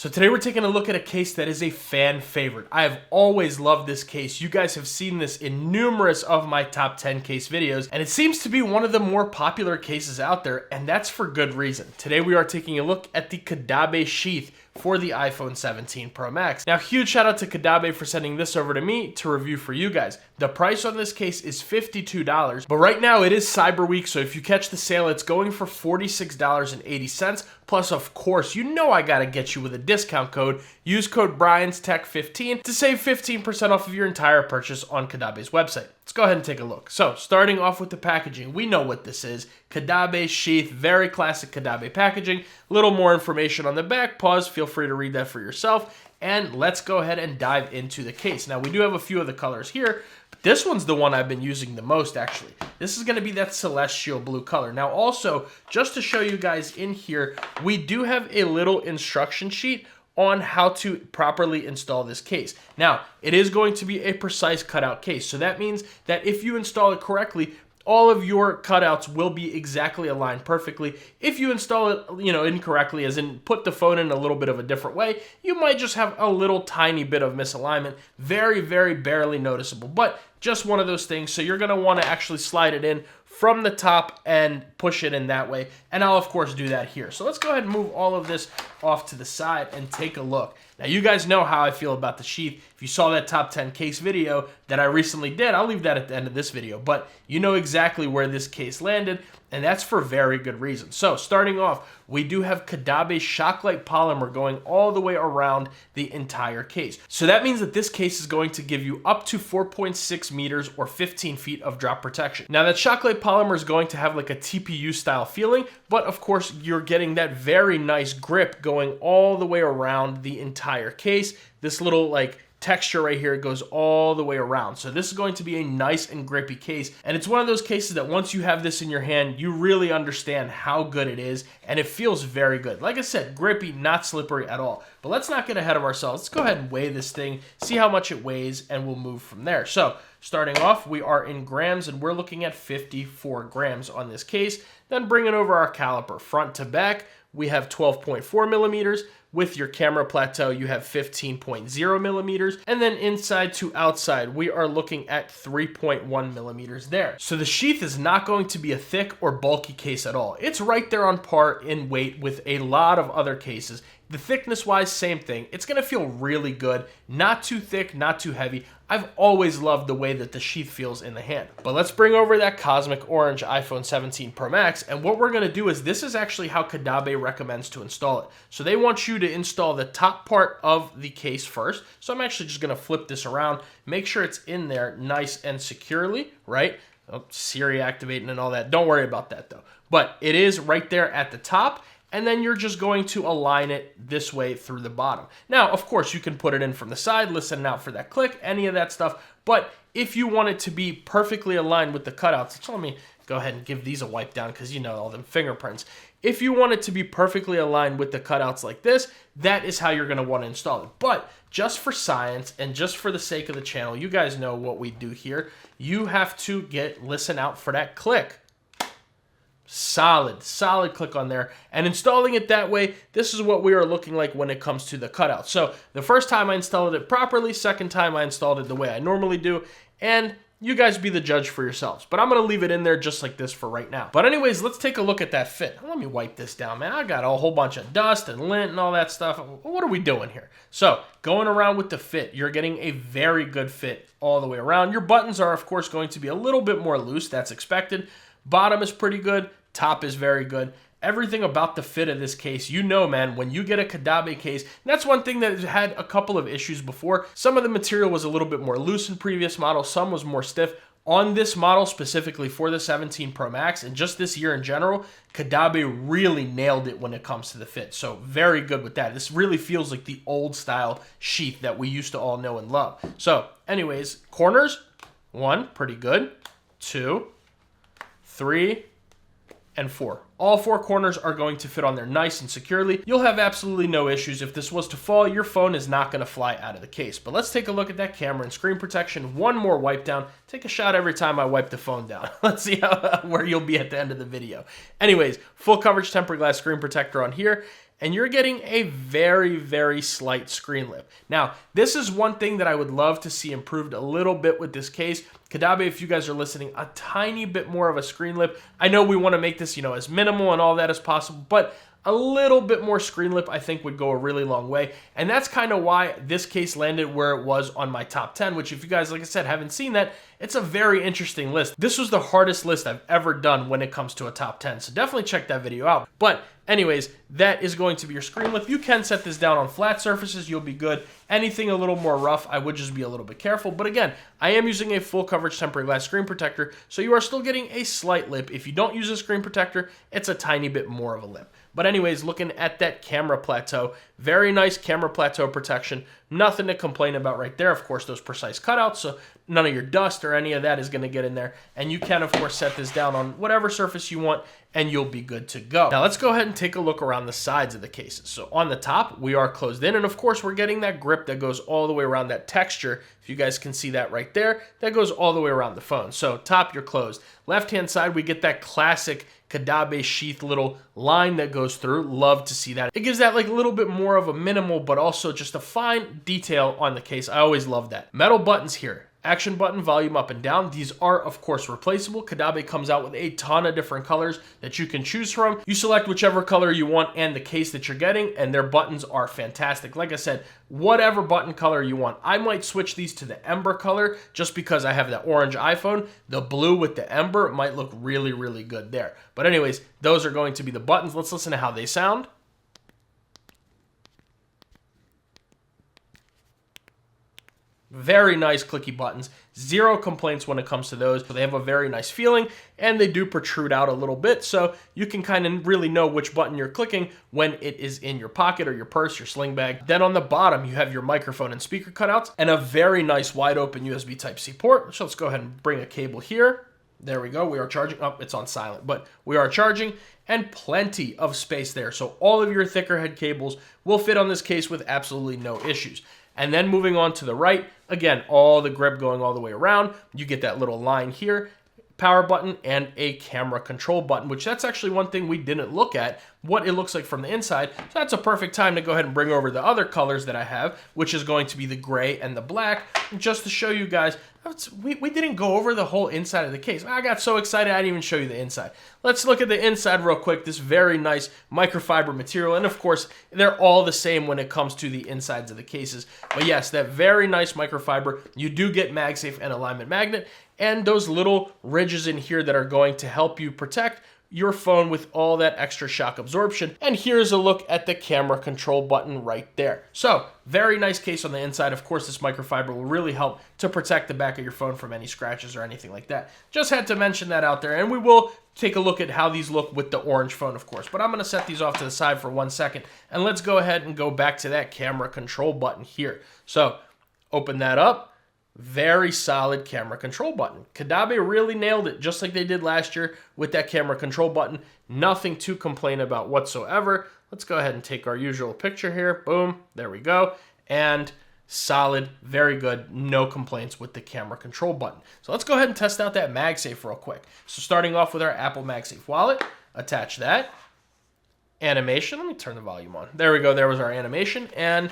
So today we're taking a look at a case that is a fan favorite. I have always loved this case. You guys have seen this in numerous of my top 10 case videos, and it seems to be one of the more popular cases out there, and that's for good reason. Today we are taking a look at the Caudabe Sheath for the iPhone 17 Pro Max. Now, huge shout out to Caudabe for sending this over to me to review for you guys. The price on this case is $52, but right now it is Cyber Week, so if you catch the sale, it's going for $46.80. Plus, of course, you know I gotta get you with a discount code. Use code BriansTech15 to save 15% off of your entire purchase on Caudabe's website. Let's go ahead and take a look. So, starting off with the packaging, we know what this is. Caudabe Sheath, very classic Caudabe packaging. A little more information on the back. Pause, feel free to read that for yourself. And let's go ahead and dive into the case. Now, we do have a few of the colors here, but this one's the one I've been using the most, actually. This is going to be that celestial blue color. Now, also, just to show you guys in here, we do have a little instruction sheet on how to properly install this case. Now, it is going to be a precise cutout case, so that means that if you install it correctly, all of your cutouts will be exactly aligned perfectly. If you install it, incorrectly, as in put the phone in a little bit of a different way, you might just have a little tiny bit of misalignment, very, very barely noticeable, but just one of those things. So you're gonna wanna actually slide it in from the top and push it in that way. And I'll of course do that here. So let's go ahead and move all of this off to the side and take a look. Now you guys know how I feel about the Sheath. If you saw that top 10 case video that I recently did, I'll leave that at the end of this video, but you know exactly where this case landed, and that's for very good reason. So starting off, we do have Caudabe Shocklight polymer going all the way around the entire case. So that means that this case is going to give you up to 4.6 meters or 15 feet of drop protection. Now that Shocklight polymer is going to have like a TPU style feeling, but of course you're getting that very nice grip going all the way around the entire case. This little like texture right here goes all the way around. So this is going to be a nice and grippy case. And it's one of those cases that once you have this in your hand, you really understand how good it is. And it feels very good. Like I said, grippy, not slippery at all. But let's not get ahead of ourselves. Let's go ahead and weigh this thing, see how much it weighs, and we'll move from there. So starting off, we are in grams, and we're looking at 54 grams on this case. Then bringing over our caliper front to back, we have 12.4 millimeters. With your camera plateau, you have 15.0 millimeters. And then inside to outside, we are looking at 3.1 millimeters there. So the Sheath is not going to be a thick or bulky case at all. It's right there on par in weight with a lot of other cases. The thickness wise, same thing. It's gonna feel really good. Not too thick, not too heavy. I've always loved the way that the Sheath feels in the hand. But let's bring over that cosmic orange iPhone 17 Pro Max, and what we're gonna do is, this is actually how Caudabe recommends to install it. So they want you to install the top part of the case first. So I'm actually just gonna flip this around, make sure it's in there nice and securely, right? Oh, Siri activating and all that. Don't worry about that though. But it is right there at the top, and then you're just going to align it this way through the bottom. Now, of course, you can put it in from the side, listen out for that click, any of that stuff. But if you want it to be perfectly aligned with the cutouts, so let me go ahead and give these a wipe down because you know all them fingerprints. If you want it to be perfectly aligned with the cutouts like this, that is how you're gonna wanna install it. But just for science and just for the sake of the channel, you guys know what we do here. You have to listen out for that click. Solid click on there, and installing it that way, this is what we are looking like when it comes to the cutout. So the first time I installed it properly, second time I installed it the way I normally do, and you guys be the judge for yourselves. But I'm gonna leave it in there just like this for right now. But anyways, let's take a look at that fit. Let me wipe this down, man. I got a whole bunch of dust and lint and all that stuff. What are we doing here? So going around with the fit, you're getting a very good fit all the way around. Your buttons are of course going to be a little bit more loose, that's expected. Bottom is pretty good. Top is very good. Everything about the fit of this case, you know, man, when you get a Caudabe case, that's one thing that had a couple of issues before. Some of the material was a little bit more loose in previous models, some was more stiff. On this model, specifically for the 17 Pro Max, and just this year in general, Caudabe really nailed it when it comes to the fit. So very good with that. This really feels like the old style Sheath that we used to all know and love. So anyways, corners, 1, pretty good, 2, 3, and 4. All 4 corners are going to fit on there nice and securely. You'll have absolutely no issues. If this was to fall, your phone is not going to fly out of the case. But let's take a look at that camera and screen protection. One more wipe down. Take a shot every time I wipe the phone down. Let's see where you'll be at the end of the video. Anyways, full coverage tempered glass screen protector on here. and you're getting a very, very slight screen lip. Now, this is one thing that I would love to see improved a little bit with this case. Caudabe, if you guys are listening, a tiny bit more of a screen lip. I know we want to make this, as minimal and all that as possible, but a little bit more screen lip I think would go a really long way. And that's kind of why this case landed where it was on my top 10, which if you guys, like I said, haven't seen that, it's a very interesting list. This was the hardest list I've ever done when it comes to a top 10. So definitely check that video out. But anyways, that is going to be your screen lip. You can set this down on flat surfaces. You'll be good. Anything a little more rough, I would just be a little bit careful. But again, I am using a full coverage temporary glass screen protector, so you are still getting a slight lip. If you don't use a screen protector, it's a tiny bit more of a lip. But anyways, looking at that camera plateau, very nice camera plateau protection. Nothing to complain about right there. Of course, those precise cutouts, so none of your dust or any of that is going to get in there. And you can, of course, set this down on whatever surface you want, and you'll be good to go. Now, let's go ahead and take a look around the sides of the cases. So on the top, we are closed in, and of course, we're getting that grip that goes all the way around that texture. If you guys can see that right there, that goes all the way around the phone. So top, you're closed. Left-hand side, we get that classic Caudabe Sheath little line that goes through. Love to see that. It gives that like a little bit more of a minimal, but also just a fine detail on the case. I always love that. Metal buttons here. Action button, volume up and down. These are, of course, replaceable. Caudabe comes out with a ton of different colors that you can choose from. You select whichever color you want and the case that you're getting, and their buttons are fantastic. Like I said, whatever button color you want. I might switch these to the ember color just because I have that orange iPhone. The blue with the ember might look really, really good there. But anyways, those are going to be the buttons. Let's listen to how they sound. Very nice clicky buttons. Zero complaints when it comes to those. They have a very nice feeling, and they do protrude out a little bit, so you can kind of really know which button you're clicking when it is in your pocket or your purse, your sling bag. Then on the bottom, you have your microphone and speaker cutouts, and a very nice wide open USB Type-C port. So let's go ahead and bring a cable here. There we go. We are charging. Oh, it's on silent, but we are charging, and plenty of space there. So all of your thicker head cables will fit on this case with absolutely no issues. And then moving on to the right, again, all the grip going all the way around. You get that little line here, power button, and a camera control button, which that's actually one thing we didn't look at, what it looks like from the inside. So that's a perfect time to go ahead and bring over the other colors that I have, which is going to be the gray and the black, just to show you guys. We didn't go over the whole inside of the case. I got so excited I didn't even show you the inside. Let's look at the inside real quick. This very nice microfiber material, and of course, they're all the same when it comes to the insides of the cases. But yes, that very nice microfiber. You do get Magsafe and alignment magnet, and those little ridges in here that are going to help you protect your phone with all that extra shock absorption. And here's a look at the camera control button right there. So very nice case on the inside. Of course, this microfiber will really help to protect the back of your phone from any scratches or anything like that. Just had to mention that out there, and we will take a look at how these look with the orange phone, of course. But I'm gonna set these off to the side for 1 second, and let's go ahead and go back to that camera control button here. So open that up. Very solid camera control button. Caudabe really nailed it, just like they did last year with that camera control button. Nothing to complain about whatsoever. Let's go ahead and take our usual picture here. Boom, there we go. And solid, very good, no complaints with the camera control button. So let's go ahead and test out that Magsafe real quick. So starting off with our Apple Magsafe wallet, attach that. Animation, let me turn the volume on. There we go, there was our animation, and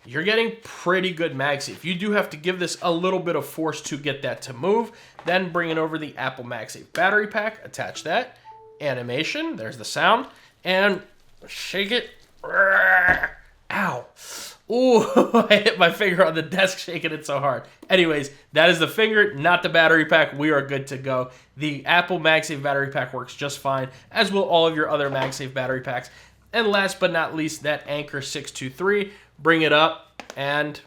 you're getting pretty good Magsafe. You do have to give this a little bit of force to get that to move. Then bring it over the Apple Magsafe battery pack, attach that. Animation, there's the sound, and shake it. Ow. Ooh, I hit my finger on the desk shaking it so hard. Anyways, that is the finger, not the battery pack. We are good to go. The Apple Magsafe battery pack works just fine, as will all of your other Magsafe battery packs. And last but not least, that Anchor 623. Bring it up, and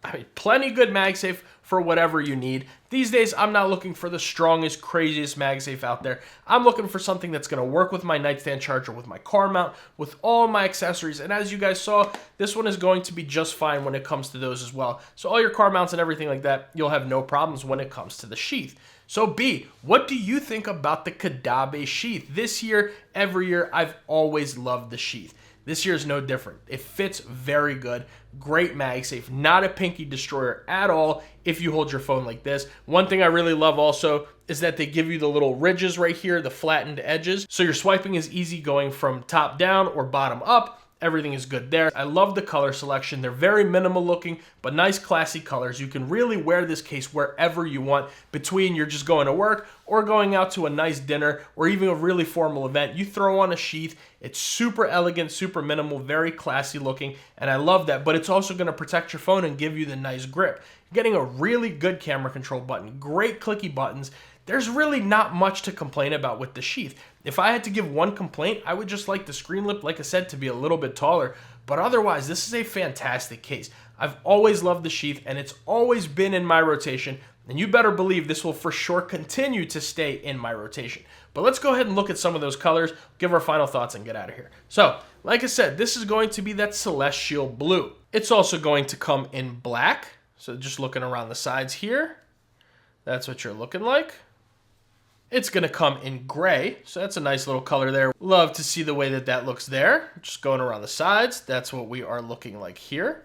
I mean, plenty good Magsafe for whatever you need. These days, I'm not looking for the strongest, craziest Magsafe out there. I'm looking for something that's going to work with my nightstand charger, with my car mount, with all my accessories. And as you guys saw, this one is going to be just fine when it comes to those as well. So all your car mounts and everything like that, you'll have no problems when it comes to the Sheath. So B, what do you think about the Caudabe Sheath? This year, every year, I've always loved the Sheath. This year is no different. It fits very good. Great Magsafe. Not a pinky destroyer at all if you hold your phone like this. One thing I really love also is that they give you the little ridges right here, the flattened edges. So your swiping is easy going from top down or bottom up. Everything is good there. I love the color selection. They're very minimal looking, but nice classy colors. You can really wear this case wherever you want, between you're just going to work or going out to a nice dinner or even a really formal event. You throw on a sheath. It's super elegant, super minimal, very classy looking, and I love that. But it's also going to protect your phone and give you the nice grip. You're getting a really good camera control button, great clicky buttons. There's really not much to complain about with the Sheath. If I had to give one complaint, I would just like the screen lip, like I said, to be a little bit taller. But otherwise, this is a fantastic case. I've always loved the Sheath, and it's always been in my rotation. And you better believe this will for sure continue to stay in my rotation. But let's go ahead and look at some of those colors, give our final thoughts, and get out of here. So, like I said, this is going to be that celestial blue. It's also going to come in black. So just looking around the sides here, that's what you're looking like. It's going to come in gray, so that's a nice little color there. Love to see the way that that looks there. Just going around the sides, that's what we are looking like here.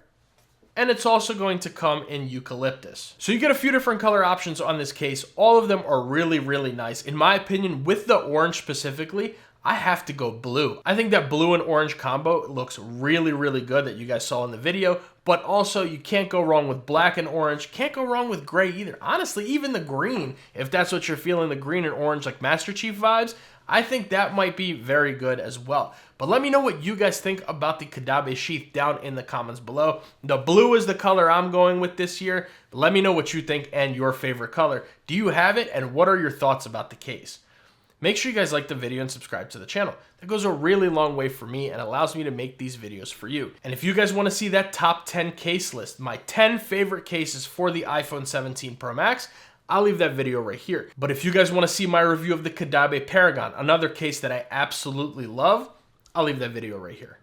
And it's also going to come in eucalyptus. So you get a few different color options on this case. All of them are really, really nice. In my opinion, with the orange specifically, I have to go blue. I think that blue and orange combo looks really, really good that you guys saw in the video, but also you can't go wrong with black and orange. Can't go wrong with gray either. Honestly, even the green, if that's what you're feeling, the green and orange like Master Chief vibes, I think that might be very good as well. But let me know what you guys think about the Caudabe Sheath down in the comments below. The blue is the color I'm going with this year. But let me know what you think and your favorite color. Do you have it, and what are your thoughts about the case? Make sure you guys like the video and subscribe to the channel. That goes a really long way for me and allows me to make these videos for you. And if you guys want to see that top 10 case list, my 10 favorite cases for the iPhone 17 Pro Max, I'll leave that video right here. But if you guys want to see my review of the Caudabe Paragon, another case that I absolutely love, I'll leave that video right here.